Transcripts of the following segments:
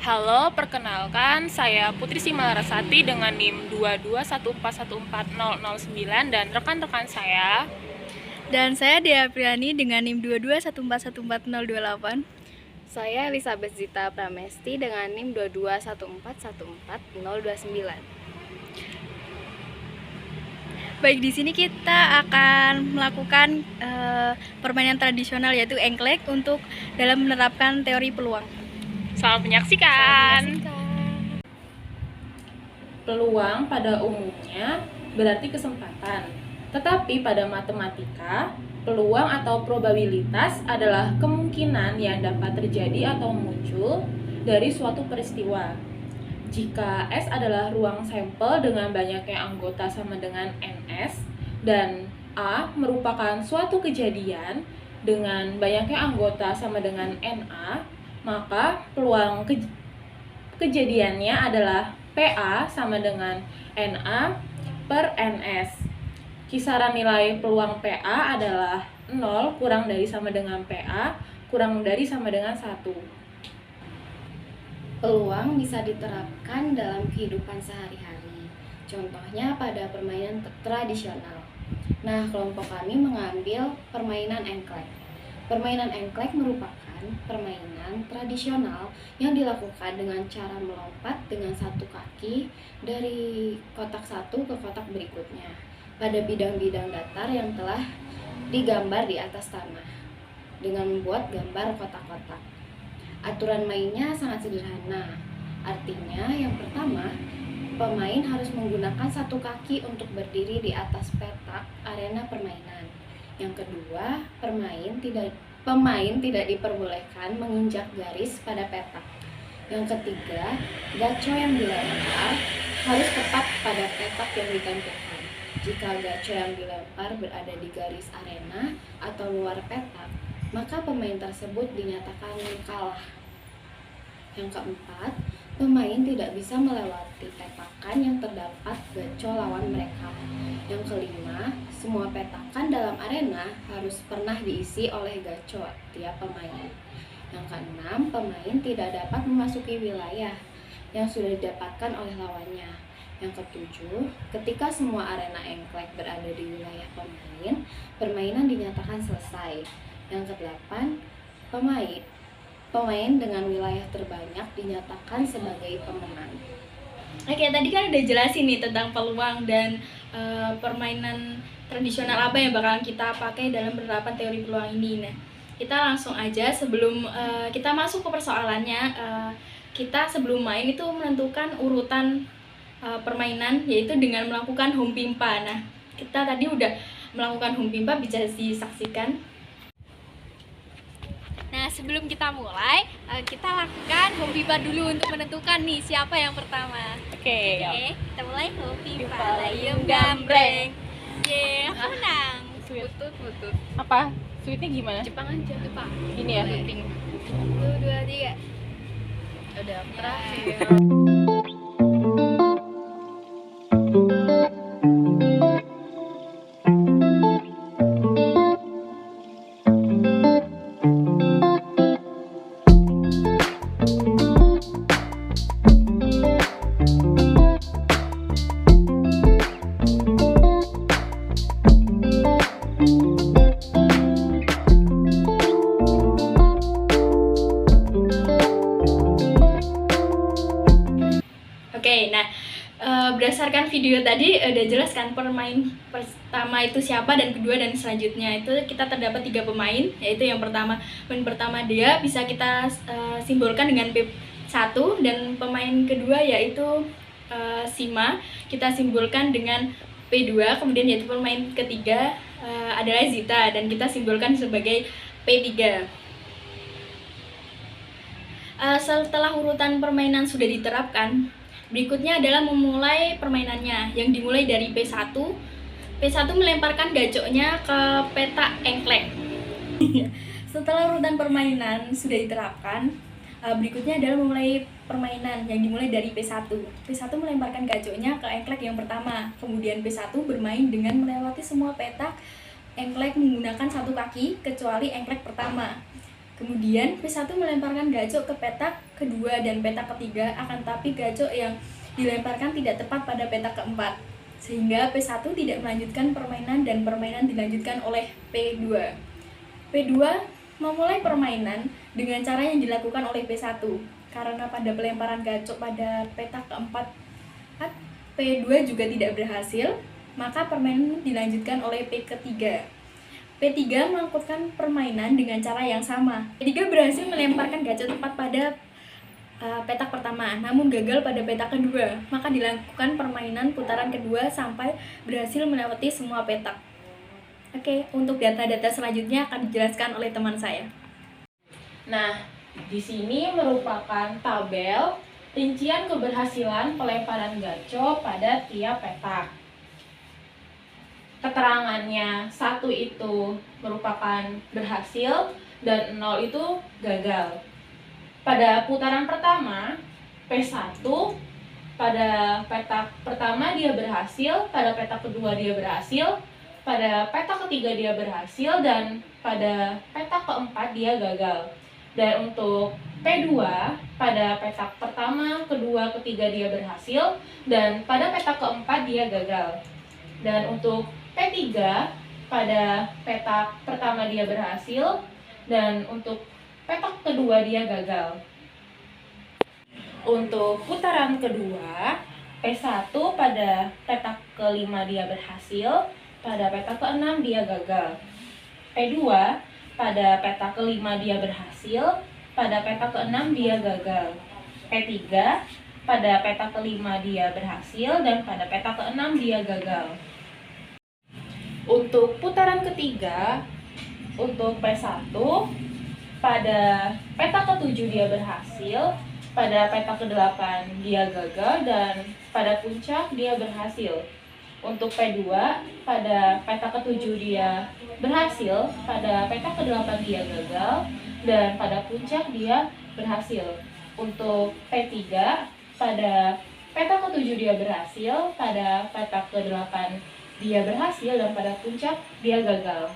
Halo, perkenalkan saya Putri Simalarasati dengan NIM 221414009 dan rekan-rekan saya. Dan saya Dea Priani dengan NIM 2214144028. Saya Elizabeth Zita Pramesti dengan NIM 221414029. Baik, di sini kita akan melakukan permainan tradisional yaitu engklek untuk dalam menerapkan teori peluang. Selamat menyaksikan. Peluang pada umumnya berarti kesempatan. Tetapi pada matematika, peluang atau probabilitas adalah kemungkinan yang dapat terjadi atau muncul dari suatu peristiwa. Jika S adalah ruang sampel dengan banyaknya anggota sama dengan NS, dan A merupakan suatu kejadian dengan banyaknya anggota sama dengan NA, maka peluang kejadiannya adalah PA sama dengan NA per NS. Kisaran nilai peluang PA adalah 0 kurang dari sama dengan PA kurang dari sama dengan 1. Peluang bisa diterapkan dalam kehidupan sehari-hari. Contohnya pada permainan tradisional. Nah, kelompok kami mengambil permainan engklek. Permainan engklek merupakan permainan tradisional yang dilakukan dengan cara melompat dengan satu kaki dari kotak satu ke kotak berikutnya pada bidang-bidang datar yang telah digambar di atas tanah dengan membuat gambar kotak-kotak. Aturan mainnya sangat sederhana. Artinya, yang pertama, pemain harus menggunakan satu kaki untuk berdiri di atas petak arena permainan. Yang kedua, pemain tidak diperbolehkan menginjak garis pada petak. Yang ketiga, gaco yang dilempar harus tepat pada petak yang ditempelkan. Jika gaco yang dilempar berada di garis arena atau luar petak, maka pemain tersebut dinyatakan kalah. Yang keempat, pemain tidak bisa melewati petakan yang terdapat gaco lawan mereka. Yang kelima, semua petakan dalam arena harus pernah diisi oleh gaco tiap pemain. Yang keenam, pemain tidak dapat memasuki wilayah yang sudah didapatkan oleh lawannya. Yang ketujuh, ketika semua arena engklek berada di wilayah pemain, permainan dinyatakan selesai. Yang kedelapan, pemain dengan wilayah terbanyak dinyatakan sebagai pemenang. Oke, tadi kan udah jelasin nih tentang peluang dan permainan tradisional apa yang bakalan kita pakai dalam penerapan teori peluang ini. Nah, kita langsung aja sebelum kita masuk ke persoalannya, kita sebelum main itu menentukan urutan permainan, yaitu dengan melakukan home pimpa. Nah, kita tadi udah melakukan home pimpa, bisa disaksikan. Nah, sebelum kita mulai, kita lakukan home pimpa dulu untuk menentukan nih siapa yang pertama. Oke, Kita mulai home pimpa. Pimpa Layem gambreng. Yeay, aku menang. Putut. apa? Sweetnya gimana? Jepang aja. Jepang. Ini ya? 1, 2, 3. Udah terakhir. Oke, nah berdasarkan video tadi udah jelas kan pemain pertama itu siapa dan kedua dan selanjutnya itu kita terdapat 3 pemain, yaitu yang pertama pemain pertama dia bisa kita simbolkan dengan P1 dan pemain kedua yaitu Sima kita simbolkan dengan P2, kemudian yaitu pemain ketiga adalah Zita dan kita simbolkan sebagai P3. Setelah urutan permainan sudah diterapkan, berikutnya adalah memulai permainannya yang dimulai dari P1. P1 melemparkan gacoknya ke peta engklek. Setelah urutan permainan sudah diterapkan, berikutnya adalah memulai permainan yang dimulai dari P1. P1 melemparkan gacoknya ke engklek yang pertama. Kemudian P1 bermain dengan melewati semua petak engklek menggunakan satu kaki kecuali engklek pertama. Kemudian P1 melemparkan gacok ke petak kedua dan petak ketiga, akan tapi gacok yang dilemparkan tidak tepat pada petak keempat, sehingga P1 tidak melanjutkan permainan dan permainan dilanjutkan oleh P2. P2 memulai permainan dengan cara yang dilakukan oleh P1. Karena pada pelemparan gacok pada petak keempat P2 juga tidak berhasil, maka permainan dilanjutkan oleh P ketiga. P3 melakukan permainan dengan cara yang sama. P3 berhasil melemparkan gacok tepat pada petak pertama, namun gagal pada petak kedua. Maka dilakukan permainan putaran kedua sampai berhasil melewati semua petak. Oke, untuk data-data selanjutnya akan dijelaskan oleh teman saya. Nah, di sini merupakan tabel rincian keberhasilan pelemparan gacok pada tiap petak. Keterangannya 1 itu merupakan berhasil dan 0 itu gagal. Pada putaran pertama, P1 pada petak pertama dia berhasil, pada petak kedua dia berhasil, pada petak ketiga dia berhasil, dan pada petak keempat dia gagal. Dan untuk P2 pada petak pertama, kedua, ketiga dia berhasil, dan pada petak keempat dia gagal. Dan untuk P3 pada petak pertama dia berhasil, dan untuk petak kedua dia gagal. Untuk putaran kedua, P1 pada petak kelima dia berhasil, pada petak keenam dia gagal. P2 pada petak kelima dia berhasil, pada petak keenam dia gagal. P3 pada petak kelima dia berhasil, dan pada petak keenam dia gagal. Untuk putaran ketiga, untuk P1 pada petak ke-7 dia berhasil, pada petak ke-8 dia gagal, dan pada puncak dia berhasil. Untuk P2 pada petak ke-7 dia berhasil, pada petak ke-8 dia gagal, dan pada puncak dia berhasil. Untuk P3 pada petak ke-7 dia berhasil, pada petak ke-8 dia berhasil, dan pada puncak dia gagal.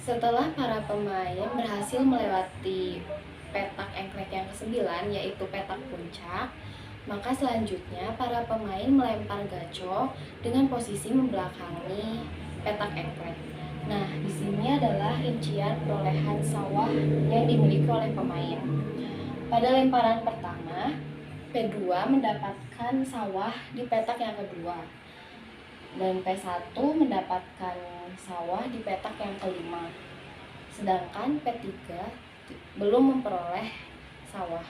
Setelah para pemain berhasil melewati petak engklek yang ke-9, yaitu petak puncak, maka selanjutnya para pemain melempar gacok dengan posisi membelakangi petak engklek. Nah, di sini adalah rincian perolehan sawah yang dimiliki oleh pemain. Pada lemparan pertama, P2 mendapatkan sawah di petak yang kedua, dan P1 mendapatkan sawah di petak yang kelima, sedangkan P3 belum memperoleh sawah.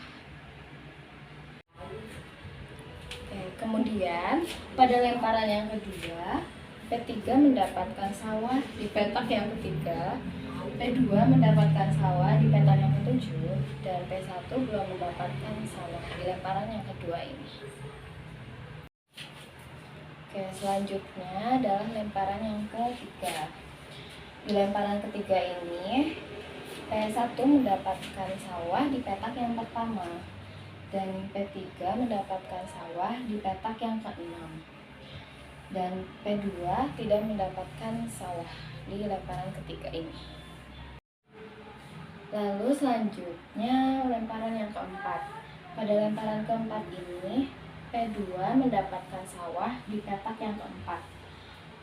Kemudian pada lemparan yang kedua, P3 mendapatkan sawah di petak yang ketiga, P2 mendapatkan sawah di petak yang ketujuh, dan P1 belum mendapatkan sawah di lemparan yang kedua ini. Selanjutnya adalah lemparan yang ketiga. Di lemparan ketiga ini, P1 mendapatkan sawah di petak yang pertama, dan P3 mendapatkan sawah di petak yang ke-6, dan P2 tidak mendapatkan sawah di lemparan ketiga ini. Lalu selanjutnya lemparan yang keempat. Pada lemparan keempat ini, P2 mendapatkan sawah di petak yang keempat,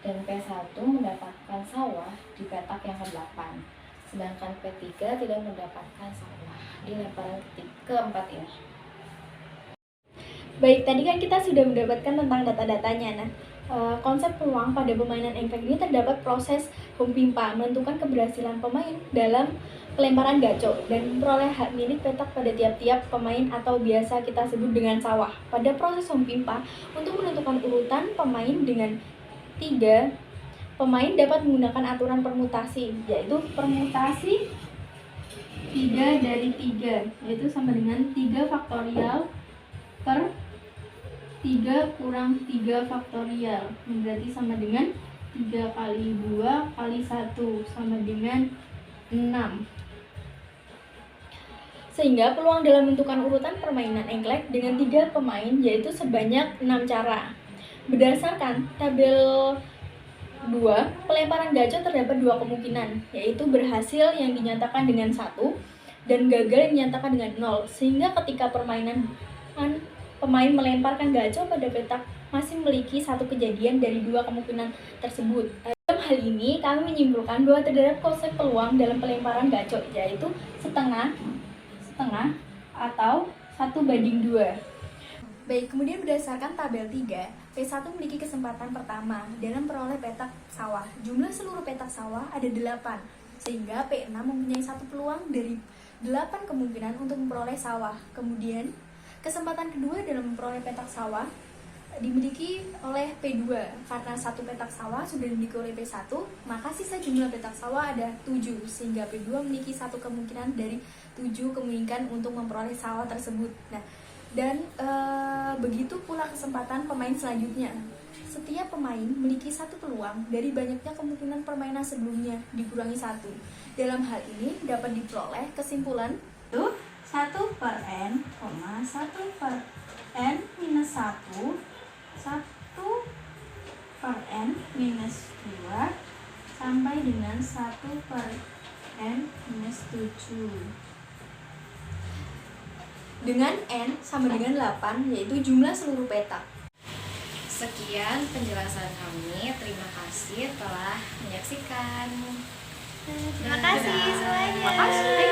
dan P1 mendapatkan sawah di petak yang ke-8, sedangkan P3 tidak mendapatkan sawah di lemparan keempat ini. Baik, tadi kan kita sudah mendapatkan tentang data-datanya. Nah, konsep peluang pada permainan engklek ini terdapat proses home pimpa menentukan keberhasilan pemain dalam pelemparan gacok dan memperoleh hak milik petak pada tiap-tiap pemain atau biasa kita sebut dengan sawah. Pada proses home pimpa, untuk menentukan urutan pemain dengan 3 pemain dapat menggunakan aturan permutasi, yaitu permutasi 3 dari 3, yaitu sama dengan 3 faktorial per 3 kurang 3 faktorial, berarti sama dengan 3 kali 2 kali 1 sama dengan 6. Sehingga peluang dalam menentukan urutan permainan engklek dengan 3 pemain yaitu sebanyak 6 cara. Berdasarkan tabel kedua, pelemparan gacor terdapat dua kemungkinan, yaitu berhasil yang dinyatakan dengan 1 dan gagal yang dinyatakan dengan 0. Sehingga ketika pemain melemparkan gacor pada petak masih memiliki satu kejadian dari dua kemungkinan tersebut. Dalam hal ini, kami menyimpulkan bahwa terdapat konsep peluang dalam pelemparan gacor, yaitu setengah atau 1/2. Baik, kemudian berdasarkan tabel 3, P1 memiliki kesempatan pertama dalam peroleh petak sawah. Jumlah seluruh petak sawah ada 8, sehingga P6 mempunyai satu peluang dari 8 kemungkinan untuk memperoleh sawah. Kemudian, kesempatan kedua dalam memperoleh petak sawah dimiliki oleh P2. Karena satu petak sawah sudah dimiliki oleh P1, maka sisa jumlah petak sawah ada 7, sehingga P2 memiliki satu kemungkinan dari 7 kemungkinan untuk memperoleh sawah tersebut. Nah, dan begitu pula kesempatan pemain selanjutnya. Setiap pemain memiliki satu peluang dari banyaknya kemungkinan permainan sebelumnya dikurangi 1. Dalam hal ini dapat diperoleh kesimpulan 1/n, 1/n minus 1, 1/n minus 2, sampai dengan 1/n minus 7. Dengan n sama dengan 8, yaitu jumlah seluruh petak. Sekian penjelasan kami. Terima kasih telah menyaksikan. Terima kasih semuanya. Makasih.